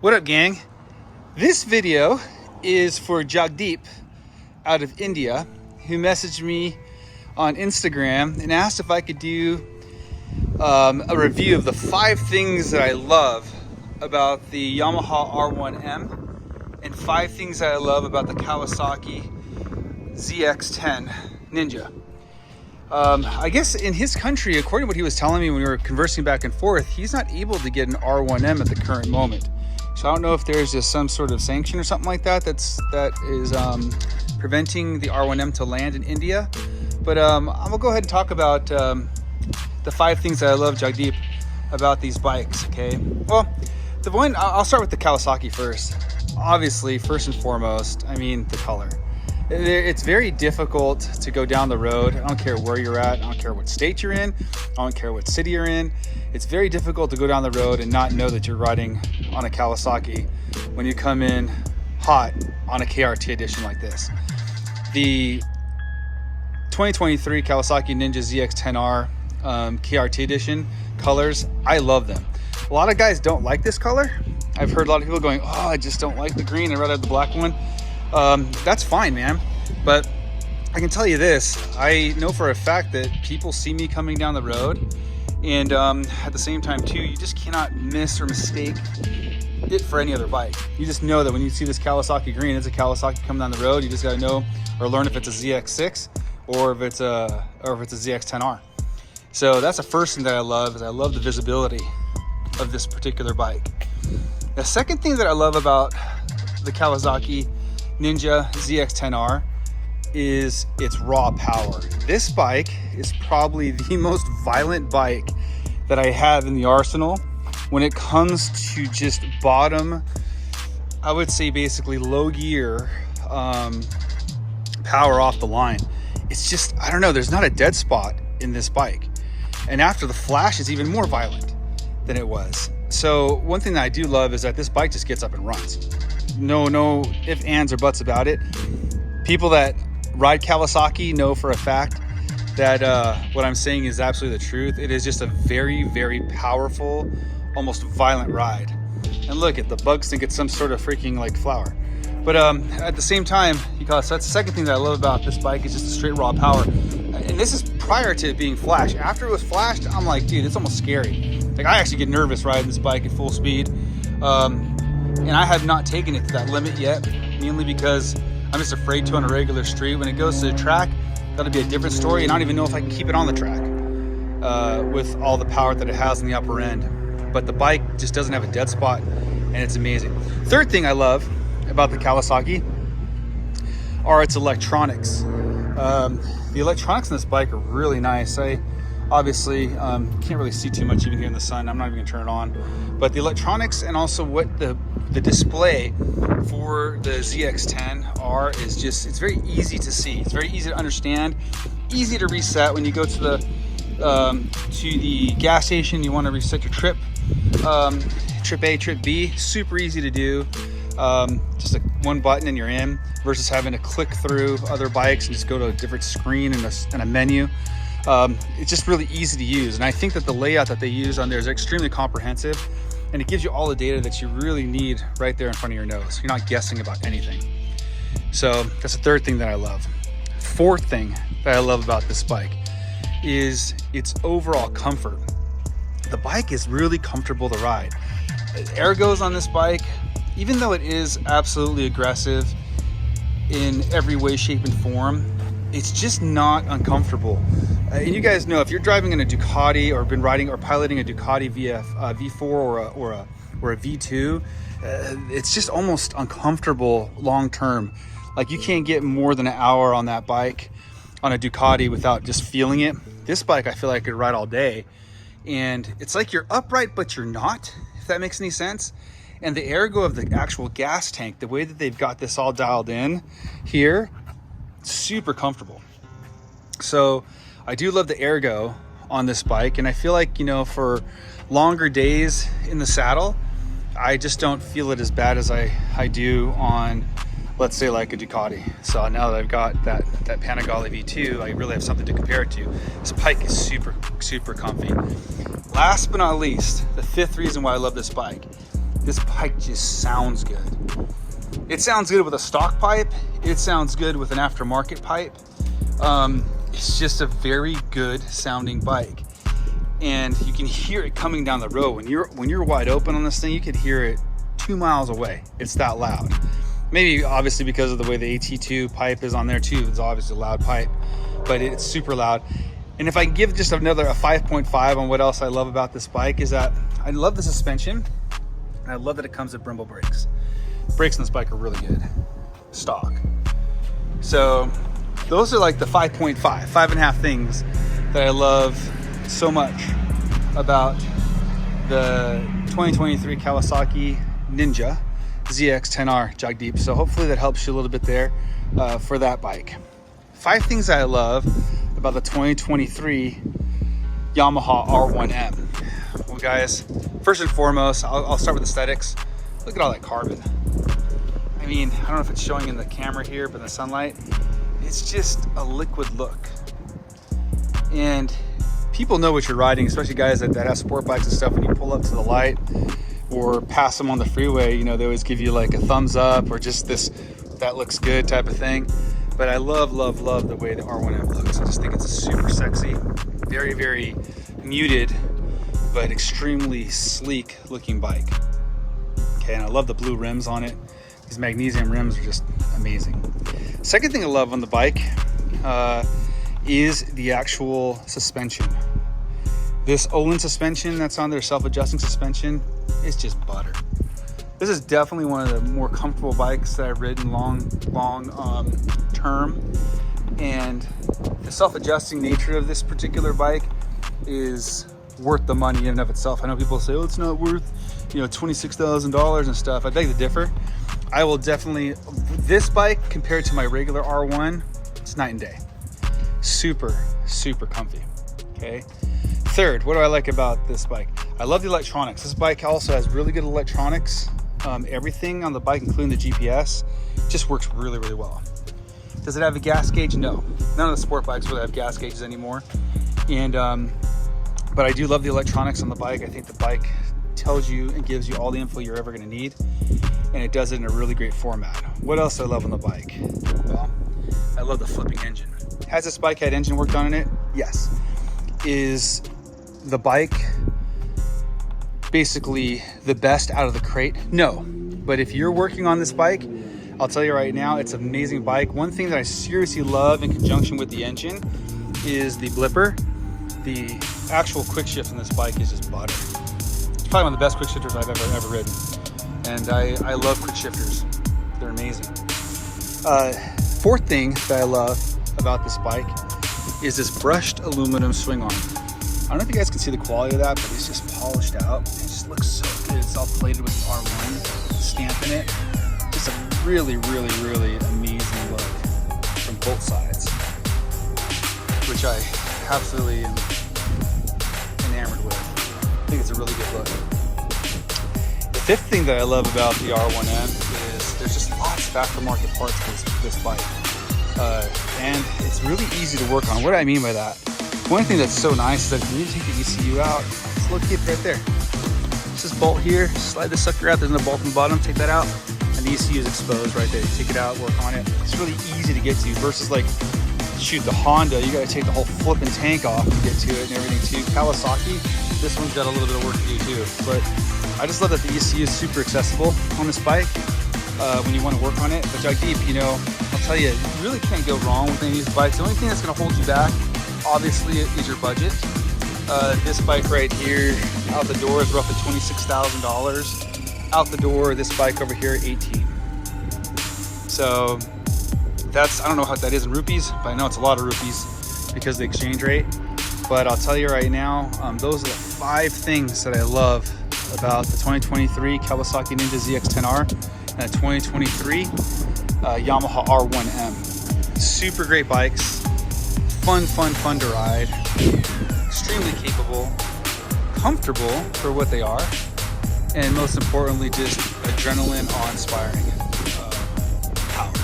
What up, gang? This video is for Jagdeep out of India, who messaged me on Instagram and asked if I could do a review of the 5 things that I love about the Yamaha R1M and 5 things that I love about the Kawasaki ZX-10 Ninja. I guess in his country, according to what he was telling me when we were conversing back and forth, he's not able to get an R1M at the current moment. So I don't know if there's just some sort of sanction or something like that that is preventing the R1M to land in India. But I'm gonna go ahead and talk about the 5 things that I love, Jagdeep, about these bikes. Okay. Well, the one I'll start with the Kawasaki first. Obviously, first and foremost, I mean the color. It's very difficult to go down the road. I don't care where you're at. I don't care what state you're in. I don't care what city you're in. It's very difficult to go down the road and not know that you're riding on a Kawasaki when you come in hot on a KRT edition like this. The 2023 Kawasaki Ninja ZX-10R KRT edition colors, I love them. A lot of guys don't like this color. I've heard a lot of people going, oh, I just don't like the green. I'd rather have the black one. That's fine, man. But I can tell you this, I know for a fact that people see me coming down the road, and at the same time too, you just cannot miss or mistake it for any other bike. You just know that when you see this Kawasaki green, it's a Kawasaki coming down the road. You just gotta know or learn if it's a ZX6 or if it's a ZX-10R. So that's the first thing that I love, is I love the visibility of this particular bike. The second thing that I love about the Kawasaki Ninja ZX-10R is its raw power. This bike is probably the most violent bike that I have in the arsenal when it comes to just bottom, I would say basically low gear power off the line. It's just, I don't know, there's not a dead spot in this bike. And after the flash, it's even more violent than it was. So one thing that I do love is that this bike just gets up and runs. No ifs, ands, or buts about it. People that ride Kawasaki know for a fact that what I'm saying is absolutely the truth. It is just a very, very powerful, almost violent ride. And look at the bugs think it's some sort of freaking like flower. But at the same time, because that's the second thing that I love about this bike, is just the straight raw power. And this is prior to it being flashed. After it was flashed, I'm like, dude, it's almost scary. Like, I actually get nervous riding this bike at full speed. And I have not taken it to that limit yet, mainly because I'm just afraid to on a regular street. When it goes to the track, that'll be a different story, and I don't even know if I can keep it on the track with all the power that it has in the upper end. But the bike just doesn't have a dead spot, and it's amazing. Third thing I love about the Kawasaki are its electronics. The electronics in this bike are really nice. I obviously can't really see too much even here in the sun. I'm not even gonna turn it on. But the electronics and also what the display for the ZX-10R is just, it's very easy to see. It's very easy to understand, easy to reset when you go to the gas station. You want to reset your trip, trip A, trip B, super easy to do. Just one button and you're in, versus having to click through other bikes and just go to a different screen and a menu. It's just really easy to use, and I think that the layout that they use on there is extremely comprehensive, and it gives you all the data that you really need right there in front of your nose. You're not guessing about anything. So that's the third thing that I love. Fourth thing that I love about this bike is its overall comfort. The bike is really comfortable to ride. Ergos on this bike, even though it is absolutely aggressive in every way, shape, and form, it's just not uncomfortable. And you guys know, if you're driving in a Ducati or been riding or piloting a Ducati V4 or a V2, it's just almost uncomfortable long term. Like, you can't get more than an hour on that bike on a Ducati without just feeling it. This bike, I feel like I could ride all day, and it's like you're upright but you're not, if that makes any sense. And the ergo of the actual gas tank, the way that they've got this all dialed in here, super comfortable. So I do love the ergo on this bike, and I feel like, you know, for longer days in the saddle, I just don't feel it as bad as I do on, let's say, like a Ducati. So now that I've got that Panigale V2, I really have something to compare it to. This bike is super comfy. Last but not least, the fifth reason why I love this bike this bike just sounds good. It sounds good with a stock pipe. It sounds good with an aftermarket pipe. It's just a very good sounding bike. And you can hear it coming down the road. When you're wide open on this thing, you could hear it 2 miles away. It's that loud. Maybe obviously because of the way the AT2 pipe is on there too. It's obviously a loud pipe, but it's super loud. And if I can give just a 5.5 on what else I love about this bike, is that I love the suspension. And I love that it comes with Brembo brakes. Brakes on this bike are really good, stock. So those are like the 5.5 things that I love so much about the 2023 Kawasaki Ninja ZX-10R jog deep. So hopefully that helps you a little bit there for that bike. 5 things I love about the 2023 Yamaha R1M. Well guys, first and foremost, I'll start with aesthetics. Look at all that carbon. I mean, I don't know if it's showing in the camera here, but in the sunlight, it's just a liquid look. And people know what you're riding, especially guys that have sport bikes and stuff. When you pull up to the light or pass them on the freeway, you know, they always give you like a thumbs up or just this, that looks good type of thing. But I love the way the R1M looks. I just think it's a super sexy, very, very muted, but extremely sleek looking bike. Okay, and I love the blue rims on it. These magnesium rims are just amazing. Second thing I love on the bike is the actual suspension. This Olin suspension that's on there, self-adjusting suspension, is just butter. This is definitely one of the more comfortable bikes that I've ridden long term. And the self-adjusting nature of this particular bike is worth the money in and of itself. I know people say, oh, it's not worth, you know, $26,000 and stuff. I beg to differ. I will definitely, this bike compared to my regular R1, it's night and day. Super, super comfy, okay? Third, what do I like about this bike? I love the electronics. This bike also has really good electronics. Everything on the bike, including the GPS, just works really, really well. Does it have a gas gauge? No. None of the sport bikes really have gas gauges anymore. And, but I do love the electronics on the bike. I think the bike tells you and gives you all the info you're ever gonna need. And it does it in a really great format. What else I love on the bike? Well, I love the flipping engine. Has this bike had engine work done in it? Yes. Is the bike basically the best out of the crate? No. But if you're working on this bike, I'll tell you right now, it's an amazing bike. One thing that I seriously love in conjunction with the engine is the blipper. The actual quick shift on this bike is just butter. It's probably one of the best quick shifters I've ever ridden. And I love quick shifters. They're amazing. Fourth thing that I love about this bike is this brushed aluminum swing arm. I don't know if you guys can see the quality of that, but it's just polished out. It just looks so good. It's all plated with the R1 stamp in it. Just a really, really, really amazing look from both sides, which I absolutely am enamored with. I think it's a really good look. The fifth thing that I love about the R1M is there's just lots of aftermarket parts for this bike. And it's really easy to work on. What do I mean by that? One thing that's so nice is that if you need to take the ECU out, this little kit right there. It's this bolt here, slide the sucker out, there's no bolt on the bottom, take that out, and the ECU is exposed right there. You take it out, work on it. It's really easy to get to versus like, shoot, the Honda, you gotta take the whole flipping tank off to get to it and everything too. Kawasaki, this one's got a little bit of work to do too. But I just love that the ECU is super accessible on this bike when you want to work on it. But jog deep, you know, I'll tell you, you really can't go wrong with any of these bikes. The only thing that's gonna hold you back, obviously, is your budget. This bike right here, out the door, is roughly $26,000. Out the door, this bike over here, $18,000. So that's, I don't know what that is in rupees, but I know it's a lot of rupees because of the exchange rate. But I'll tell you right now, those are the 5 things that I love about the 2023 Kawasaki Ninja ZX-10R and the 2023 Yamaha R1M. Super great bikes. Fun to ride, extremely capable, comfortable for what they are, and most importantly, just adrenaline awe-inspiring power.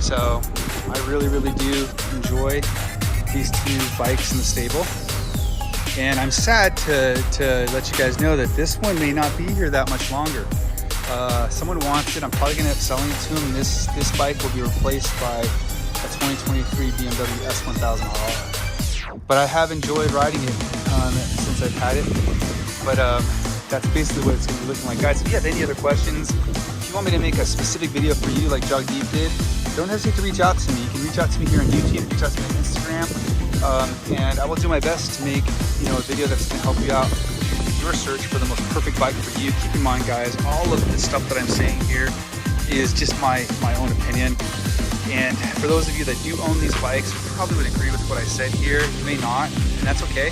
So I really do enjoy these 2 bikes in the stable, And I'm sad to let you guys know that this one may not be here that much longer. Someone wants it. I'm probably gonna end up selling it to them. This bike will be replaced by a 2023 BMW S1000R. But I have enjoyed riding it since I've had it. But that's basically what it's gonna be looking like. Guys, if you have any other questions, if you want me to make a specific video for you like Jagdeep did, don't hesitate to reach out to me. You can reach out to me here on YouTube, reach out to me on Instagram, and I will do my best to make a video that's gonna help you out in your search for the most perfect bike for you. Keep in mind, guys, all of the stuff that I'm saying here is just my own opinion. And for those of you that do own these bikes, you probably would agree with what I said here. You may not, and that's okay.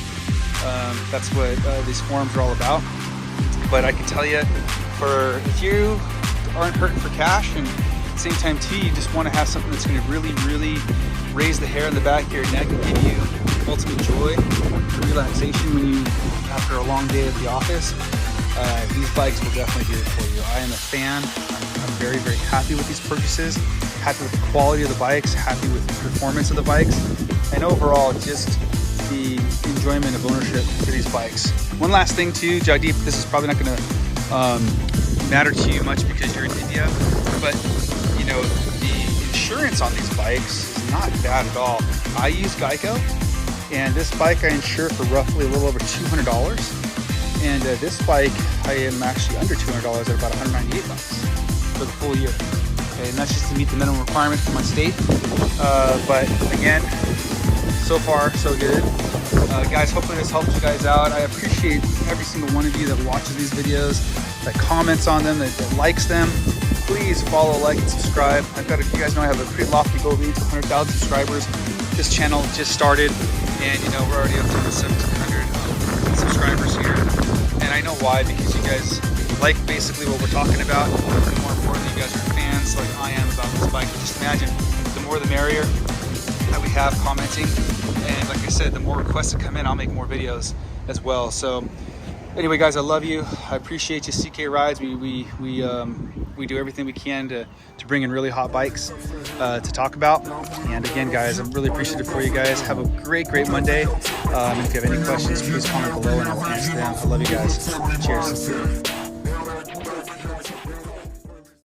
That's what these forums are all about. But I can tell you, if you aren't hurting for cash, and at the same time too, you just want to have something that's going to really, really raise the hair on the back of your neck and give you ultimate joy and relaxation when you, after a long day at the office, these bikes will definitely do it for you. I am a fan. I'm very, very happy with these purchases, happy with the quality of the bikes, happy with the performance of the bikes, and overall just the enjoyment of ownership for these bikes. One last thing too, Jagdeep, this is probably not going to matter to you much because you're in India, but the insurance on these bikes is not bad at all. I use Geico, and this bike I insure for roughly a little over $200. And this bike, I am actually under $200 at about $198 for the full year. Okay, and that's just to meet the minimum requirement for my state. But again, so far so good. Guys, hopefully this helps you guys out. I appreciate every single one of you that watches these videos, that comments on them, that likes them. Please follow, like, and subscribe. You guys know I have a pretty lofty goal to reach 100,000 subscribers. This channel just started, and we're already up to 1,700 subscribers here. And I know why, because you guys like basically what we're talking about, and more importantly, you guys are fans like I am about this bike. Just imagine, the more the merrier that we have commenting, and like I said, the more requests that come in, I'll make more videos as well. So anyway, guys, I love you. I appreciate you, CK Rides. We do everything we can to bring in really hot bikes to talk about. And again, guys, I'm really appreciative for you guys. Have a great Monday. And if you have any questions, please comment below and I'll answer them. I love you guys. Cheers.